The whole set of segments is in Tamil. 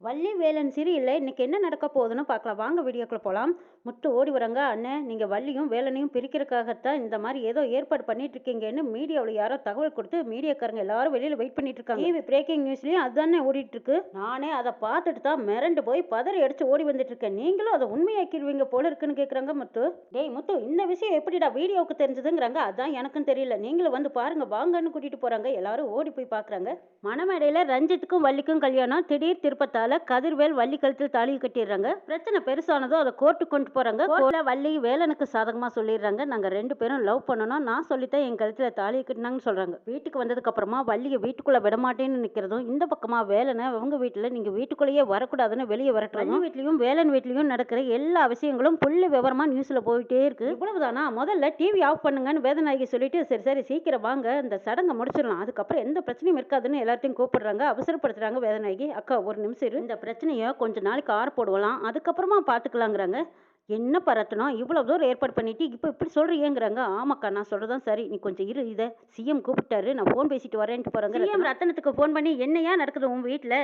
வள்ளி வேலன் சீரியல்ல இன்னைக்கு என்ன நடக்க போகுதுன்னு பார்க்கலாம். வாங்க வீடியோக்குள்ள போலாம். முத்து ஓடி வராங்க. அண்ணே, நீங்க வள்ளியும் வேலனையும் பிரிக்கிறதுக்காகத்தான் இந்த மாதிரி ஏதோ ஏற்பாடு பண்ணிட்டு இருக்கீங்கன்னு மீடியாவில் யாரோ தகவல் கொடுத்து மீடியாக்காரங்க எல்லாரும் வெளியில வெயிட் பண்ணிட்டு இருக்காங்க. டிவி பிரேக்கிங் நியூஸ்லயும் அதுதானே ஓடிட்டு இருக்கு. நானே அதை பார்த்துட்டு தான் மிரண்டு போய் பதறி அடிச்சு ஓடி வந்துட்டு இருக்கேன். நீங்களும் அதை உண்மையாக்கிடுவீங்க போல இருக்குன்னு கேக்குறாங்க முத்து. டேய் முத்து, இந்த விஷயம் எப்படிடா வீடியோவுக்கு தெரிஞ்சதுங்கிறாங்க. அதான் எனக்கும் தெரியல, நீங்களும் வந்து பாருங்க வாங்கன்னு கூட்டிட்டு போறாங்க. எல்லாரும் ஓடி போய் பாக்குறாங்க. மணமேடையில ரஞ்சித்துக்கும் வள்ளிக்கும் கல்யாணம். திடீர் திருப்பத்தால கதிர்வேல் வள்ளி கழுத்தில் தாலி கட்டிடுறாங்க. பிரச்சனை பெருசானதும் அதை கோர்ட்டுக்கு கொண்டு போறாங்க. கோர்ட்ல வள்ளி வேலனுக்கு சாதகமா சொல்லிடுறாங்க, நாங்க ரெண்டு பேரும் லவ் பண்ணணும், நான் சொல்லித்தான் என் கழுத்துல தாலி கட்டினாங்கன்னு சொல்றாங்க. வீட்டுக்கு வந்ததுக்கு அப்புறமா வள்ளியை வீட்டுக்குள்ள விடமாட்டேன்னு நிக்கிறதும், இந்த பக்கமா வேலனை அவங்க வீட்டுல நீங்க வீட்டுக்குள்ளேயே வரக்கூடாதுன்னு வெளியே வரட்டுறோம். வீட்லயும் வேலன் வீட்லயும் நடக்கிற எல்லா விஷயங்களும் புள்ளி விவரமா நியூஸ்ல போயிட்டே இருக்கு. இவ்வளவுதானா? முதல்ல டிவி ஆஃப் பண்ணுங்கன்னு வேதநாயகி சொல்லிட்டு, சரி சரி சீக்கிரம் வாங்க, இந்த சடங்கை முடிச்சிடலாம், அதுக்கப்புறம் எந்த பிரச்சனையும் இருக்காதுன்னு எல்லாத்தையும் கூப்பிடுறாங்க. அவசரப்படுத்துறாங்க வேதநாயகி. அக்கா ஒரு நிமிஷம் இரு, இந்த பிரச்சனையை கொஞ்ச நாளைக்கு ஆற போடுவலாம், அதுக்கப்புறமா பார்த்துக்கலாங்கிறாங்க. என்ன பரத்தணும், இவ்வளவு தூரம் ஏற்பாடு பண்ணிட்டு இப்போ இப்படி சொல்றீங்கிறாங்க. ஆமாக்கா, நான் சொல்றதான் சரி, நீ கொஞ்சம் இரு, இதை சிஎம் கூப்பிட்டாரு, நான் ஃபோன் பேசிட்டு வரேன்ட்டு போறாங்க. சிஎம் ரத்தனத்துக்கு ஃபோன் பண்ணி, என்னையா நடக்குது உன் வீட்டில்,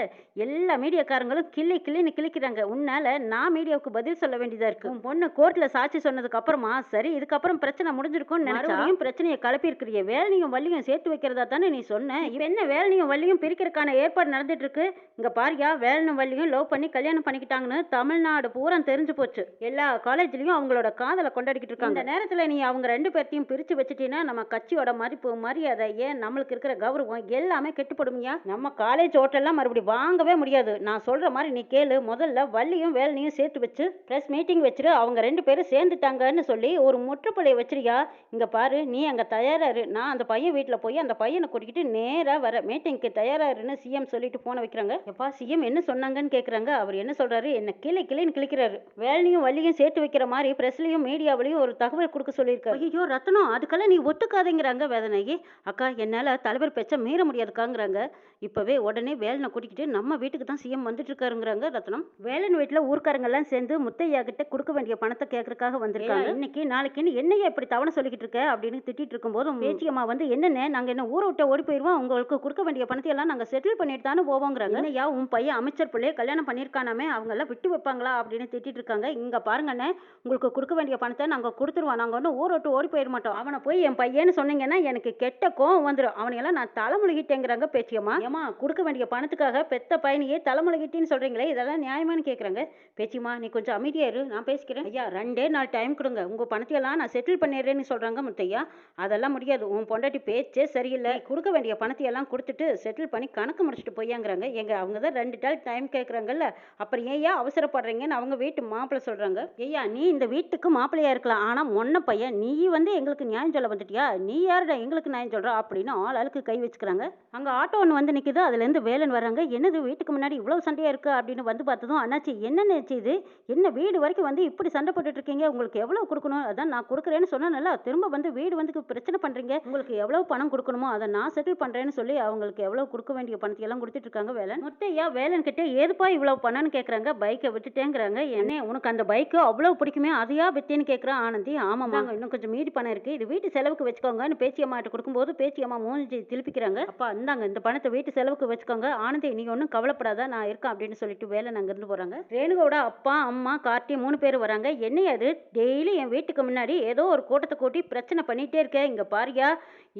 எல்லா மீடியாக்காரங்களும் கிள்ளின்னு கிளிக்கிறாங்க, உன்னால நான் மீடியாவுக்கு பதில் சொல்ல வேண்டியதா இருக்கு. உன் பொண்ணு கோர்ட்ல சாட்சி சொன்னதுக்கு அப்புறமா சரி, இதுக்கப்புறம் பிரச்சனை முடிஞ்சிருக்கும்னு நினைச்சாலும் பிரச்சனையை கலப்பி இருக்கிறீங்க. வேலையும் வள்ளியும் சேர்த்து வைக்கிறதா தானே நீ சொன்ன. இப்போ என்ன வேலையும் வள்ளியும் பிரிக்கிறதுக்கான ஏற்பாடு நடந்துட்டு இருக்கு. இங்க பாரியா, வேலனும் வள்ளியும் லவ் பண்ணி கல்யாணம் பண்ணிக்கிட்டாங்கன்னு தமிழ்நாடு பூரா தெரிஞ்சு போச்சு. எல்லா காலேஜ்லயும் அவங்களோட காதலை கொண்டாடிக்கிட்டு இருக்காங்க. இந்த நேரத்துல நீ அவங்க ரெண்டு பேர்த்தையும் பிரிச்சு வச்சுட்டீங்கன்னா நம்ம கட்சியோட மதிப்பு மரியாதை ஏன் நம்மளுக்கு இருக்கிற கௌரவம் எல்லாமே கெட்டுப்படுமியா. நம்ம காலேஜ் ஹோட்டல்லாம் மறுபடியும் வாங்கவே முடியாது. நான் சொல்ற மாதிரி நீ கேளு. முதல்ல வள்ளியும் வேலனையும் சேர்த்து வச்சு பிரஸ் மீட்டிங் வச்சிரு. அவங்க ரெண்டு பேரும் சேர்ந்துட்டாங்கன்னு சொல்லி ஒரு முற்றுப்புள்ளியை வச்சிருக்கியா. இங்க பாரு, நீ அங்க தயாரா இரு, நான் அந்த பையன் வீட்டுல போய் அந்த பையனை கூட்டிக்கிட்டு நேரா வர மீட்டிங்க்கு தயாரா இருன்னு சிஎம் சொல்லிட்டு போன வைக்கிறாங்க. எப்பா சிஎம் என்ன சொன்னாங்கன்னு கேக்குறாங்க. அவர் என்ன சொல்றாரு, என்ன கிளின்னு கிளிக்கிறாரு. வேலனையும் வள்ளியும் சேர்த்து வைக்கிற மாதிரி பிரஸ்லயும் மீடியாவிலையும் ஒரு தகவல் கொடுக்க சொல்லியிருக்காரு. ஐயோ ரத்னம், அதுக்கெல்லாம் நீ ஒத்துக்காதேங்கிறாங்க வேதனைக்கு. அக்கா, என்னால தலைவர் பேச்ச மீற முடியாதுக்காங்கிறாங்க. இப்பவே உடனே வேலனை கூட்டிக்கிட்டு நம்ம வீட்டுக்கு தான் சிஎம் வந்துட்டு இருக்காருங்கிறாங்க ரத்னம். வேலன் வீட்டுல ஊர்க்காரங்க எல்லாம் சேர்ந்து முத்தையா கிட்ட கொடுக்க வேண்டிய பணத்தை கேட்கறதுக்காக வந்திருக்காங்க. இன்னைக்கு நாளைக்குன்னு என்னையா இப்படி தவணை சொல்லிக்கிட்டு இருக்க அப்படின்னு திட்டிட்டு இருக்கும் போதும் பேச்சியம்மா வந்து, என்னென்ன நாங்க என்ன ஊரை விட்டு ஓடி போயிருவோம், உங்களுக்கு கொடுக்க வேண்டிய பணத்தை எல்லாம் நாங்க செட்டில் பண்ணிட்டு தானே போவோங்கிறாங்க. என்னையா உன் பையன் அமைச்சர் பிள்ளைய கல்யாணம் பண்ணிருக்கானாமே, அவங்க எல்லாம் விட்டு வைப்பாங்களா அப்படின்னு திட்டிட்டு இருக்காங்க. இங்க பாருங்கண்ணே, உங்களுக்கு கொடுக்க வேண்டிய பணத்தை நாங்க கொடுத்துருவோம், நாங்க ஒன்றும் ஊரை விட்டு ஓடி போயிட மாட்டோம். அவனை போய் என் பையன்னு சொன்னீங்கன்னா எனக்கு கெட்ட கோவம் வந்துடும், அவனையெல்லாம் நான் தலைமுழுகிட்டேங்கிறாங்க பேச்சியம்மா. ஏமா, கொடுக்க வேண்டிய பணத்துக்காக பெத்த பையனையே தலைமுழுகிட்டின்னு சொல்றீங்களே, இதெல்லாம் நியாயமானு கேட்குறாங்க. பேச்சியம்மா, நீ கொஞ்சம் அமைதியா இரு, நான் பேசிக்கிறேன். ஐயா, 2 நாள் டைம் கொடுங்க, உங்க பணத்தையெல்லாம் நான் செட்டில் பண்ணிடுறேன்னு சொல்றாங்க முத்தையா. அதெல்லாம் முடியாது, உன் பொண்டாட்டி பேச்சே சரியில்லை, கொடுக்க வேண்டிய பணத்தையெல்லாம் கொடுத்துட்டு செட்டில் பண்ணி கணக்கு முடிச்சுட்டு போயாங்கிறாங்க. எங்க அவங்க தான் 2 நாள் டைம் கேட்குறாங்கல்ல, அப்புறம் ஏயா அவசரப்படுறீங்கன்னு அவங்க வீட்டு மாப்பிள்ளை சொல்றாங்க. ஐயா, நீ இந்த வீட்டுக்கு மாப்பிள்ளையா இருக்கலாம், ஆனா மொன்ன பையன் நீ வந்து எங்களுக்கு நியாயம் சொல்ல வந்துட்டியா, நீ யாருடா எங்களுக்கு நியாயம் சொல்ற அப்படின்னு ஆளுக்கு கை வச்சுக்கிறாங்க. அங்க ஆட்டோ ஒன்று வந்து நிக்குது, அதுல இருந்து வேலன் வராங்க. என்னது வீட்டுக்கு முன்னாடி இவ்வளவு சண்டையா இருக்கு அப்படின்னு வந்து பார்த்ததும், அண்ணாச்சி என்னென்ன இது, என்ன வீடு வரைக்கும் வந்து இப்படி சண்டை போட்டுட்டு இருக்கீங்க, உங்களுக்கு எவ்வளவு கொடுக்கணும், அதான் நான் கொடுக்குறேன்னு சொன்னேன்ல, திரும்ப வந்து வீடு வந்து பிரச்சனை பண்றீங்க, உங்களுக்கு எவ்வளவு பணம் கொடுக்கணுமோ அதை நான் செட்டில் பண்றேன்னு சொல்லி அவங்களுக்கு எவ்வளவு கொடுக்க வேண்டிய பணத்தை எல்லாம் கொடுத்துட்டு இருக்காங்க வேலன். முத்தையா வேலன் கிட்ட ஏதுப்பா இவ்வளவு பணம்னு கேட்கறாங்க. பைக்கை விட்டுட்டேங்கிறாங்க. என்ன உனக்கு அந்த பைக்கு அவ்வளவு பிடிக்குமே, அதையா வித்தேன்னு கேட்குறான் ஆனந்தி. ஆமாம்மா, இன்னும் கொஞ்சம் மீதி பணம் இருக்கு, இது வீட்டு செலவுக்கு வச்சுக்கோங்கன்னு பேச்சியம்மாட்ட கொடுக்கும்போது பேச்சியம்மா மூஞ்சி திருப்பிக்கிறாங்க. அப்பா இந்தாங்க, இந்த பணத்தை வீட்டு செலவுக்கு வச்சுக்கோங்க, ஆனந்தி நீ ஒன்றும் கவலைப்படாத, நான் இருக்கேன் அப்படின்னு சொல்லிட்டு வேலன் அங்கிருந்து போறாங்க. ரேணுகாவோட அப்பா அம்மா கார்த்தி 3 பேர் வராங்க. என்னையா அது, டெய்லி என் வீட்டுக்கு முன்னாடி ஏதோ ஒரு கூட்டத்தை கூட்டி பிரச்சனை பண்ணிட்டே இருக்கேன், இங்க பாரியா,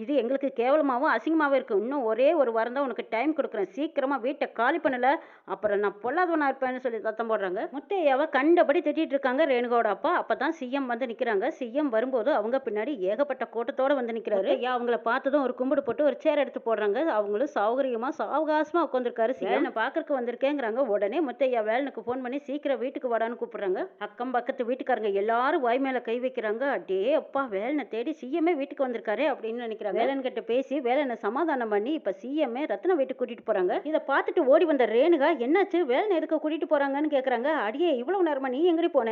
இது எங்களுக்கு கேவலமாகவும் அசிங்கமாகவும் இருக்கு, இன்னும் ஒரே ஒரு வாரம் தான் உனக்கு டைம் கொடுக்குறேன், சீக்கிரமா வீட்டை காலி பண்ணல, அப்புறம் நான் பொல்லாதவனா இருப்பேன்னு சொல்லி சத்தம் போடுறாங்க. முத்தையாவை கண்டபடி திட்டிட்டு இருக்காங்க ரேணுகாவோட அப்பா. அப்பதான் சிஎம் வந்து நிக்கிறாங்க. சிஎம் வரும்போது அவங்க பின்னாடி ஏகப்பட்ட கூட்டத்தோட வந்து நிக்கிறாரு. ஐயா, அவங்கள பார்த்ததும் ஒரு கும்பிடு போட்டு ஒரு சேர் எடுத்து போடுறாங்க. அவங்களும் சௌகரியமா சாவகாசமா உட்காந்துருக்காரு. வேலனை பாக்குறதுக்கு வந்திருக்கேங்கிறாங்க. உடனே முத்தையா வேலனுக்கு போன் பண்ணி சீக்கிரம் வீட்டுக்கு வாடான்னு கூப்பிடுறாங்க. அக்கம் பக்கத்து வீட்டுக்காரங்க எல்லாரும் வாய் மேல கை வைக்கிறாங்க. அடே அப்பா, வேலனை தேடி சிஎம்ஏ வீட்டுக்கு வந்திருக்காரு அப்படின்னு நினைக்கிறாங்க. வேலன் கிட்ட பேசி வேலனை சமாதானம் பண்ணி இப்ப சிஎம்ஏ ரத்ன வீட்டுக்கு கூட்டிட்டு போறாங்க. இதை பார்த்துட்டு ஓடி வந்த ரேணுகா, என்னாச்சு வேலனை எதுக்கு கூட்டிட்டு போறாங்கன்னு கேக்குறாங்க. அடியே, இவ்வளவு நேரமா நீ எங்கடி போன,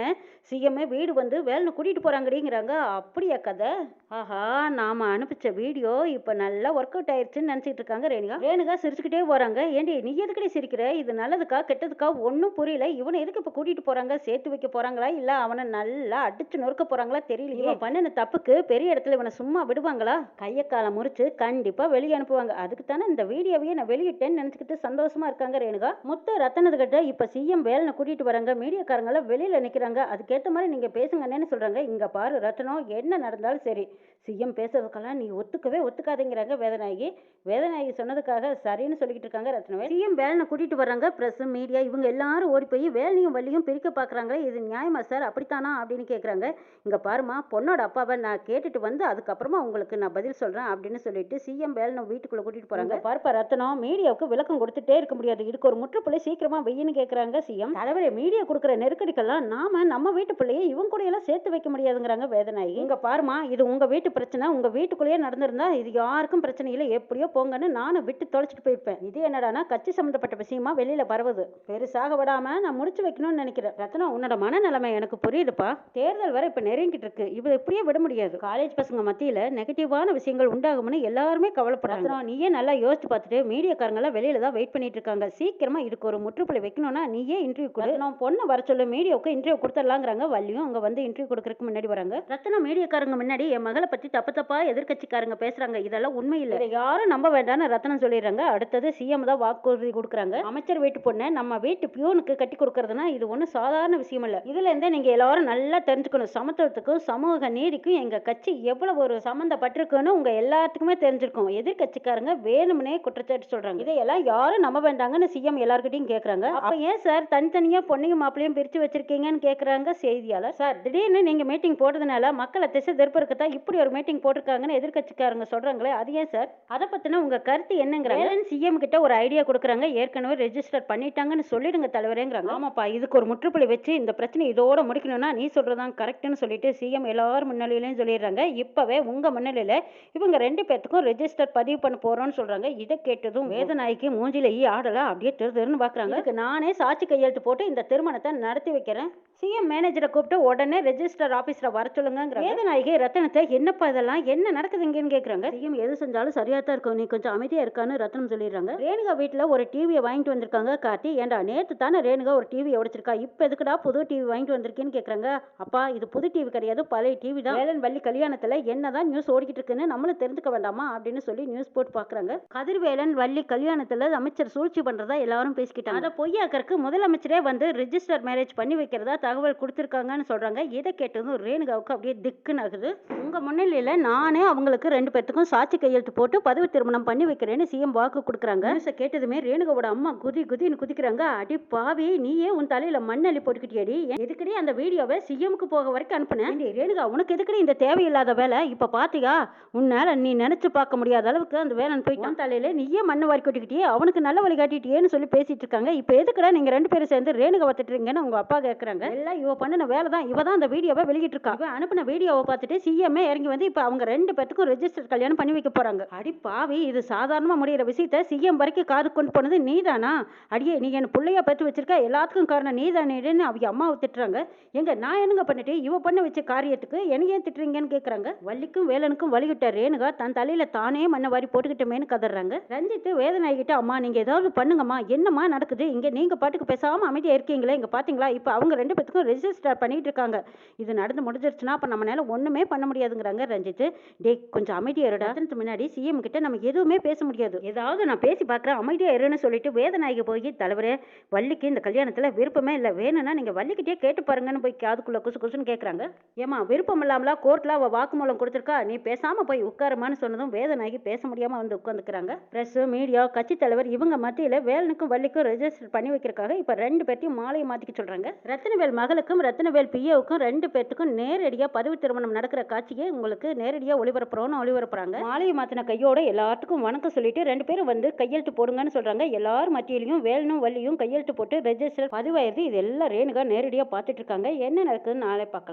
சிஎம்ஏ வீடு வந்து வேலனை கூட்டிட்டு போறாங்கடிங்கிறாங்க. அப்படியா கதை? ஆஹா, நாம அனுப்பிச்ச வீடியோ இப்ப நல்லா ஒர்க் அவுட் ஆயிருச்சுன்னு நினைச்சிட்டு இருக்காங்க ரேணுகா. ரேணுகா சிரிச்சுக்கிட்டே போறாங்க. ஏண்டி நீ எதுக்கடி சிரிக்கிற? இது நல்லதுக்கா கெட்டதுக்கா ஒன்றும் புரியல. இவனை எதுக்கு இப்ப கூட்டிட்டு போறாங்க? சேர்த்து வைக்க போறாங்களா இல்ல அவனை நல்லா அடிச்சு நொறுக்க போறாங்களா தெரியலையே. இவன் பண்ணின தப்புக்கு பெரிய இடத்துல இவனை சும்மா விடுவாங்களா? கைய காலை முறிச்சு கண்டிப்பா வெளியே அனுப்புவாங்க. அதுக்கு தானே இந்த வீடியோவையே நான் வெளியிட்டேன்னு நினைச்சுக்கிட்டு சந்தோஷமா இருக்காங்க ரேணுகா. முத்து ரத்தனத்துக்கிட்ட இப்ப சிஎம் வேலனை கூட்டிட்டு வராங்க. மீடியாக்காரங்க எல்லாம் வெளியில நிக்கிறாங்க. அதுக்கேற்ற மாதிரி நீங்க பேசுங்கன்னு சொல்றாங்க. இங்க பாரு ரத்தனம், என்ன நடந்தாலும் சரி சிஎம் பேசுறதுக்கெல்லாம் நீ ஒத்துக்கவே ஒத்துக்காதேங்கிறாங்க வேதநாயகி. வேதநாயகி சொன்னதுக்காக சரின்னு சொல்லிக்கிட்டு இருக்காங்க ரத்னவே. சிஎம் வேலனை கூட்டிட்டு வர்றாங்க. பிரஸ் மீடியா இவங்க எல்லாரும் ஓடி போய் வேலையும் வள்ளியும் பிரிக்க பாக்குறாங்களே, இது நியாயமா சார்? அப்படித்தானா அப்படின்னு கேக்குறாங்க. இங்க பாருமா, பொண்ணோட அப்பாவை நான் கேட்டுட்டு வந்து அதுக்கப்புறமா உங்களுக்கு நான் பதில் சொல்றேன் அப்படின்னு சொல்லிட்டு சிஎம் வேலனை வீட்டுக்குள்ள கூட்டிட்டு போறாங்க. பார்ப்ப ரத்னம், மீடியாவுக்கு விளக்கம் கொடுத்துட்டே இருக்க முடியாது, இதுக்கு ஒரு முற்றுப்புள்ளி சீக்கிரமா வெயின்னு கேக்குறாங்க சிஎம். தலைவரே, மீடியா கொடுக்குற நெருக்கடிக்கெல்லாம் நாம நம்ம வீட்டு பிள்ளையை இவங்க கூட எல்லாம் சேர்த்து வைக்க முடியாதுங்கிறாங்க வேதநாயகி. இங்க பாருமா, இது உங்க வீட்டு பிரச்சனை, உங்க வீட்டுக்குள்ளேயே நடந்திருந்தா இது யாருக்கும் பிரச்சனை இல்லை, எப்படியோ போங்கன்னு நானும் விட்டு தொலைச்சிட்டு போயிருப்பேன். இது என்னடானா கட்சி சம்பந்தப்பட்ட விஷயமா வெளியில பரவுது, பெருசாக விடாம நான் முடிச்சு வைக்கணும்னு நினைக்கிறேன். ரத்னா, உன்னோட மனநிலைமை எனக்கு புரியுதுப்பா. தேர்தல் வரை இப்ப நெருங்கிட்டு இருக்கு, இவ இப்படியே விட முடியாது. காலேஜ் பசங்க மத்தியில நெகட்டிவான விஷயங்கள் உண்டாகும்னு எல்லாருமே கவலைப்படுறாங்க. நீயே நல்லா யோசிச்சு பார்த்துட்டு மீடியாக்காரங்க எல்லாம் வெளியில தான் வெயிட் பண்ணிட்டு இருக்காங்க. சீக்கிரமா இதுக்கு ஒரு முற்றுப்புள்ளி வைக்கணும்னா நீயே இன்டர்வியூ கொடு. நான் பொண்ணை வர சொல்லு, மீடியாவுக்கு இன்டர்வியூ கொடுத்துடலாங்கிறாங்க. வள்ளியும் அங்க வந்து இன்டர்வியூ கொடுக்கறதுக்கு முன்னாடி வராங்க. ரத்னா மீடியாக்காரங்க முன்னாடி என் மகளை பத்தி தப்பா எதிர்கட்சிக்காரங்க பேசுறாங்க, இதெல்லாம் உண்மை இல்லை, இதை யாரும் நம்ப வேண்டாம்னு ரத்னம் சொல்லிடுறாங்க. அடுத்தது சிஎம் தான் வாக்குறுதி கொடுக்குறாங்க. அமைச்சர் வீட்டு பொண்ணை நம்ம வீட்டு பியூனுக்கு கட்டி கொடுக்கறதுனா இது ஒன்றும் சாதாரண விஷயம் இல்லை. இதுல இருந்தே நீங்க எல்லாரும் நல்லா தெரிஞ்சுக்கணும், சமத்துவத்துக்கும் சமூக நீதிக்கும் எங்க கட்சி எவ்வளவு ஒரு சம்பந்தப்பட்டிருக்குன்னு உங்க எல்லாத்துக்குமே தெரிஞ்சிருக்கும். எதிர்கட்சிக்காரங்க வேணும்னே குற்றச்சாட்டு சொல்றாங்க, இதையெல்லாம் யாரும் நம்ப வேண்டாங்கன்னு சிஎம் எல்லார்கிட்டையும் கேட்கறாங்க. அப்ப ஏன் சார் தனித்தனியா பொண்ணையும் மாப்பிளையும் பிரிச்சு வச்சிருக்கீங்கன்னு கேட்கறாங்க செய்தியாளர். சார், திடீர்னு நீங்க மீட்டிங் போட்டதுனால மக்களை திசை திருப்பறதுக்கு இப்படி ஒரு மீட்டிங் போட்டிருக்காங்கன்னு எதிர்கட்சிக்காரங்க சொல்றாங்களே, அது ஏன் சார்? அதை பத்தின உங்க கருத்து என்னங்கிறாங்க. சிஎம் கிட்ட ஒரு ஐடியா கொடுக்குறாங்க, ஏற்கனவே ரெஜிஸ்டர் பண்ணிட்டாங்கன்னு சொல்லிடுங்க தலைவரேங்கிறாங்க. ஆமாப்பா, இதுக்கு ஒரு முற்றுப்புள்ளி வச்சு இந்த பிரச்சனை இதோட முடிக்கணும்னா நீ சொல்றதான் கரெக்ட்னு சொல்லிட்டு சிஎம் எல்லாரும் முன்னிலையிலையும் சொல்லிடுறாங்க. இப்பவே உங்க முன்னிலையில இவங்க 2 பேத்துக்கும் ரெஜிஸ்டர் பதிவு பண்ண போறோம்னு சொல்றாங்க. இதை கேட்டதும் வேதநாய்க்கு மூஞ்சில ஆடல அப்படியே திருன்னு பாக்குறாங்க. இதுக்கு நானே சாட்சி கையெழுத்து போட்டு இந்த திருமணத்தை நடத்தி வைக்கிறேன். சிஎம் மேனேஜரை கூப்பிட்டு உடனே ரெஜிஸ்டர் ஆபீஸ்ல வர சொல்லுங்க. வேதநாயகி ரத்தனத்தை, என்னப்பா இதெல்லாம் என்ன நடக்குதுங்கன்னு கேக்குறாங்க. சிஎம் எது செஞ்சாலும் சரியா தான் இருக்கும், நீ கொஞ்சம் அமைதியா இருக்கான்னு ரத்னம் சொல்லிடுறாங்க. ரேணுகா வீட்டுல ஒரு டிவியை வாங்கிட்டு வந்திருக்காங்க. கார்த்தி, ஏண்டா நேத்து தானே ரேணுகா ஒரு டிவியை உடைச்சிருக்கா, இப்ப எதுக்குடா புது டிவி வாங்கிட்டு வந்திருக்கேன்னு கேக்குறாங்க. அப்பா, இது புது டிவி கிடையாது, பழைய டிவி தான். வேலன் வள்ளி கல்யாணத்துல என்னதான் நியூஸ் ஓடிக்கிட்டு இருக்குன்னு நம்மளும் தெரிஞ்சுக்க வேண்டாமா அப்படின்னு சொல்லி நியூஸ் போட்டு பாக்குறாங்க. கதிர்வேலன் வள்ளி கல்யாணத்துல அமைச்சர் சூழ்ச்சி பண்றதா எல்லாரும் பேசிக்கிட்டாங்க. அதை பொய்யாக்கறக்கு முதலமைச்சரே வந்து ரெஜிஸ்டர் மேரேஜ் பண்ணி வைக்கிறதா தகவல் கொடுத்திருக்காங்கன்னு சொல்றாங்க. இதை கேட்டதும் ரேணுகாவுக்கு அப்படியே திக்குன்னு ஆகுது. உங்க முன்னிலையில நானே அவங்களுக்கு 2 பேத்துக்கும் சாட்சி கையெழுத்து போட்டு பதவி திருமணம் பண்ணி வைக்கிறேன்னு சிஎம் வாக்கு கொடுக்குறாங்க. கேட்டதுமே ரேணுகாவோட அம்மா குதின்னு குதிக்கிறாங்க. அடி பாவி, நீயே உன் தலையில மண்ணள்ளி போட்டுக்கிட்டியடி, எதுக்கடி அந்த வீடியோவை சிஎம்க்கு போக வரைக்கும் அனுப்புனேன்? ரேணுகா, உனக்கு எதுக்கடி இந்த தேவையில்லாத வேலை? இப்ப பாத்தியா, உன்னால நீ நினைச்சு பார்க்க முடியாத அளவுக்கு அந்த வேலன் போயிட்டான், தலையில நீயே மண்ணு வாரி கொட்டிக்கிட்டியே, அவனுக்கு நல்ல வழி காட்டிட்டியேன்னு சொல்லி பேசிட்டு இருக்காங்க. இப்ப எதுக்குடா நீங்க 2 பேரும் சேர்ந்து ரேணுகாவை திட்டுறீங்கன்னு உங்க அப்பா கேட்கறாங்க. எல்லாம் இவ பண்ணின வேலை தான், இவ தான் அந்த வீடியோவை வெளியிட்டு இருக்கா. இவ அனுப்பின வீடியோவை பார்த்துட்டு சிஎம் இறங்கி வந்து இப்ப அவங்க 2 பேத்துக்கும் ரெஜிஸ்டர் கல்யாணம் பண்ணி வைக்க போறாங்க. அடி பாவி, இது சாதாரணமா முடியிற விஷயத்த சிஎம் வரைக்கும் காது கொண்டு போனது நீதானா? அடியே, நீ என் பிள்ளையா பெற்று வச்சிருக்க, எல்லாத்துக்கும் காரணம் நீதானேன்னு அவங்க அம்மாவை திட்டுறாங்க. எங்க நான் என்னங்க பண்ணிட்டு இவ பண்ண வச்ச காரியத்துக்கு என்ன ஏன் திட்டுறீங்கன்னு கேக்குறாங்க. வள்ளிக்கும் வேலனுக்கும் வழிகிட்ட ரேணுகா தன் தலையில தானே மண்ணை வாரி போட்டுக்கிட்டமேன்னு கதறாங்க. ரஞ்சித் வேதநாயகிட்ட, அம்மா நீங்க ஏதாவது பண்ணுங்கம்மா, என்னம்மா நடக்குது இங்க, நீங்க பாட்டுக்கு பேசாம அமைதியா இருக்கீங்களே, இங்க பாத்தீங்களா இப்ப அவங்க 2 பேத்துக்கும் ரெஜிஸ்டர் பண்ணிட்டு இருக்காங்க, இது நடந்து முடிஞ்சிருச்சுன்னா அப்ப நம்மளால ஒண்ணுமே பண்ண முடியாதுங்கிறாங்க ரஞ்சித். டேய், கொஞ்சம் அமைதியா இருடா, அதற்கு முன்னாடி சிஎம் கிட்ட நம்ம எதுவுமே பேச முடியாது, ஏதாவது நான் பேசி பாக்குறேன், அமைதியா இருன்னு சொல்லிட்டு வேதநாயகி போய், தலைவரே வள்ளிக்கு இந்த கல்யாணத்துல விருப்பமே இல்ல, வேணும்னா நீங்க வள்ளிக்கிட்டே கேட்டு பாருங்கன்னு போய் காதுக்குள்ள குசுன்னு கேக்குறாங்க. ஏமா, விருப்பம் இல்லாமலா கோர்ட்ல அவ வாக்குமூலம் கொடுத்திருக்கா, நீ பேசாம போய் உட்காருமான்னு சொன்னதும் வேதநாயகி பேச முடியாம வந்து உட்காந்துக்கிறாங்க. பிரஸ், மீடியா, கட்சி தலைவர் இவங்க மத்தியில வேலனுக்கும் வள்ளிக்கும் ரெஜிஸ்டர் பண்ணி வைக்கிறதுக்காக இப்ப 2 பேர்த்தையும் மாலையை மாத்திக்க சொல்றாங்க. ரத்தினவேல் மகளுக்கும் ரத்தினவேல் பிஏவுக்கும் 2 பேர்த்துக்கும் நேரடியா பதவி திருமணம் நடக்கிற காட்சியை உங்களுக்கு நேரடியா ஒளிபரப்புறாங்க. மாலையை மாத்தின கையோட எல்லாத்துக்கும் வணக்கம் சொல்லிட்டு 2 பேரும் வந்து கையெழுத்து போடுங்கன்னு சொல்றாங்க. எல்லாரும் மத்தியிலையும் வேலனும் வள்ளியும் கையெழுத்து போட்டு ரெஜிஸ்டர் பதிவாயிருது. இது எல்லாம் ரேணுகா நேரடியா பார்த்துட்டு இருக்காங்க. என்ன நடக்குதுன்னு நாளை பார்க்கலாம்.